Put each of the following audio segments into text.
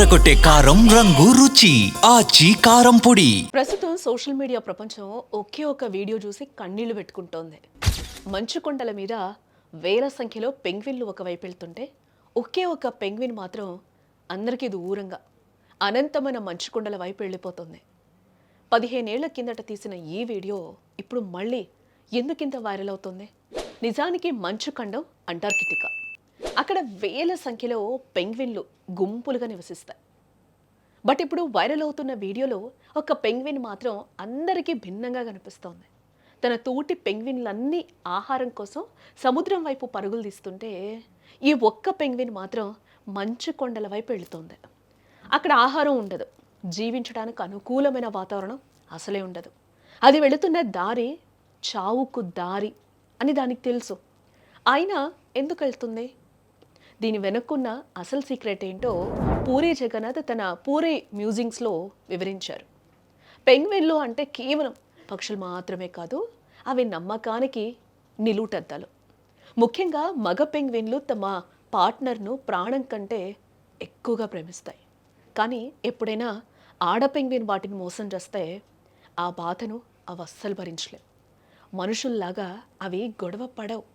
అదరగొట్టే కారం రంగు రుచి ఆచి కారం పొడి. ప్రస్తుతం సోషల్ మీడియా ప్రపంచం ఒకే ఒక వీడియో చూసి కన్నీళ్లు పెట్టుకుంటోంది. మంచు కొండల మీద వేల సంఖ్యలో పెంగ్విన్లు ఒకవైపు వెళ్తుంటే ఒకే ఒక పెంగ్విన్ మాత్రం అందరికీ దూరంగా అనంతమైన మంచు కొండల వైపు వెళ్ళిపోతుంది. 15 ఏళ్ల కిందట తీసిన ఈ వీడియో ఇప్పుడు మళ్ళీ ఎందుకింత వైరల్ అవుతుంది? నిజానికి మంచు ఖండం అంటార్కిటికా. అక్కడ వేల సంఖ్యలో పెంగ్విన్లు గుంపులుగా నివసిస్తాయి. బట్ ఇప్పుడు వైరల్ అవుతున్న వీడియోలో ఒక పెంగ్విన్ మాత్రం అందరికీ భిన్నంగా కనిపిస్తోంది. తన తోటి పెంగ్విన్లన్నీ ఆహారం కోసం సముద్రం వైపు పరుగులు తీస్తుంటే ఈ ఒక్క పెంగ్విన్ మాత్రం మంచు కొండల వైపు వెళుతోంది. అక్కడ ఆహారం ఉండదు, జీవించడానికి అనుకూలమైన వాతావరణం అసలే ఉండదు. అది వెళుతున్న దారి చావుకు దారి అని దానికి తెలుసు. అయినా ఎందుకు వెళ్తుంది? దీని వెనుక్కున్న అసలు సీక్రెట్ ఏంటో పూరి జగన్నాథ్ తన పూరి మ్యూజింగ్స్లో వివరించారు. పెంగ్విన్లు అంటే కేవలం పక్షులు మాత్రమే కాదు, అవి నమ్మకానికి నిలువుటద్దాలు. ముఖ్యంగా మగ పెంగ్విన్లు తమ పార్ట్నర్ను ప్రాణం కంటే ఎక్కువగా ప్రేమిస్తాయి. కానీ ఎప్పుడైనా ఆడ పెంగ్విన్ వాటిని మోసం చేస్తే ఆ బాధను అవి అస్సలు భరించలేవు. మనుషుల్లాగా అవి గొడవ పడవు,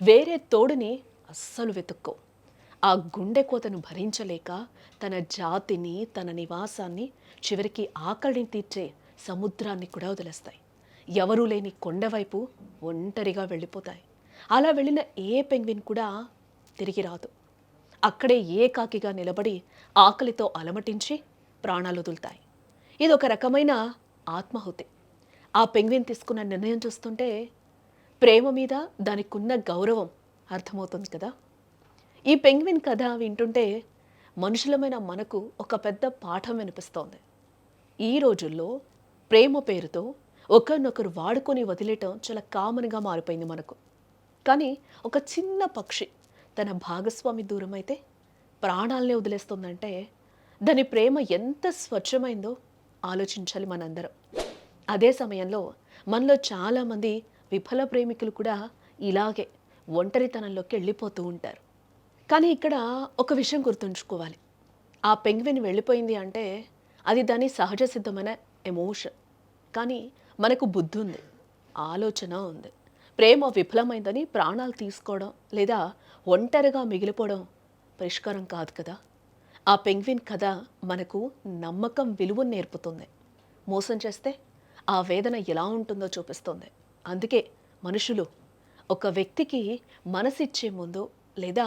వేరే తోడుని అస్సలు వెతుక్కో. ఆ గుండె కోతను భరించలేక తన జాతిని, తన నివాసాన్ని, చివరికి ఆకలిని తీర్చే సముద్రాన్ని కూడా వదిలేస్తాయి. ఎవరూ లేని కొండవైపు ఒంటరిగా వెళ్ళిపోతాయి. అలా వెళ్ళిన ఏ పెంగ్విన్ కూడా తిరిగి రాదు. అక్కడే ఏకాకిగా నిలబడి ఆకలితో అలమటించి ప్రాణాలు వదులుతాయి. ఇది ఒక రకమైన ఆత్మాహుతి. ఆ పెంగ్విన్ తీసుకున్న నిర్ణయం చూస్తుంటే ప్రేమ మీద దానికున్న గౌరవం అర్థమవుతుంది కదా. ఈ పెంగ్విన్ కథ వింటుంటే మనుషులమైన మనకు ఒక పెద్ద పాఠం వినిపిస్తోంది. ఈ రోజుల్లో ప్రేమ పేరుతో ఒకరినొకరు వాడుకొని వదిలేయటం చాలా కామన్గా మారిపోయింది మనకు. కానీ ఒక చిన్న పక్షి తన భాగస్వామి దూరమైతే ప్రాణాలనే వదిలేస్తుందంటే దాని ప్రేమ ఎంత స్వచ్ఛమైందో ఆలోచించాలి మనందరం. అదే సమయంలో మనలో చాలామంది విఫల ప్రేమికులు కూడా ఇలాగే ఒంటరితనంలోకి వెళ్ళిపోతూ ఉంటారు. కానీ ఇక్కడ ఒక విషయం గుర్తుంచుకోవాలి. ఆ పెంగ్విన్ వెళ్ళిపోయింది అంటే అది దాని సహజ సిద్ధమైన ఎమోషన్. కానీ మనకు బుద్ధి ఉంది, ఆలోచన ఉంది. ప్రేమ విఫలమైందని ప్రాణాలు తీసుకోవడం లేదా ఒంటరిగా మిగిలిపోవడం పరిష్కారం కాదు కదా. ఆ పెంగ్విన్ కథ మనకు నమ్మకం విలువను నేర్పుతుంది. మోసం చేస్తే ఆ వేదన ఎలా ఉంటుందో చూపిస్తుంది. అందుకే మనుషులు ఒక వ్యక్తికి మనసిచ్చే ముందు లేదా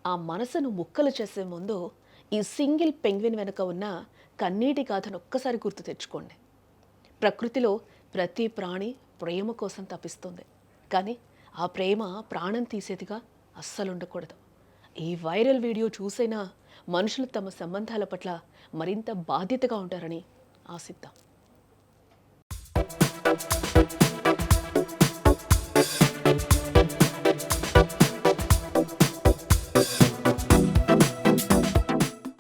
ఆ మనసును ముక్కలు చేసే ముందు ఈ సింగిల్ పెంగ్విన్ వెనుక ఉన్న కన్నీటి గాథను ఒక్కసారి గుర్తు తెచ్చుకోండి. ప్రకృతిలో ప్రతి ప్రాణి ప్రేమ కోసం తపిస్తుంది, కానీ ఆ ప్రేమ ప్రాణం తీసేదిగా అస్సలు ఉండకూడదు. ఈ వైరల్ వీడియో చూసైనా మనుషులు తమ సంబంధాల పట్ల మరింత బాధ్యతగా ఉంటారని ఆశిద్దాం.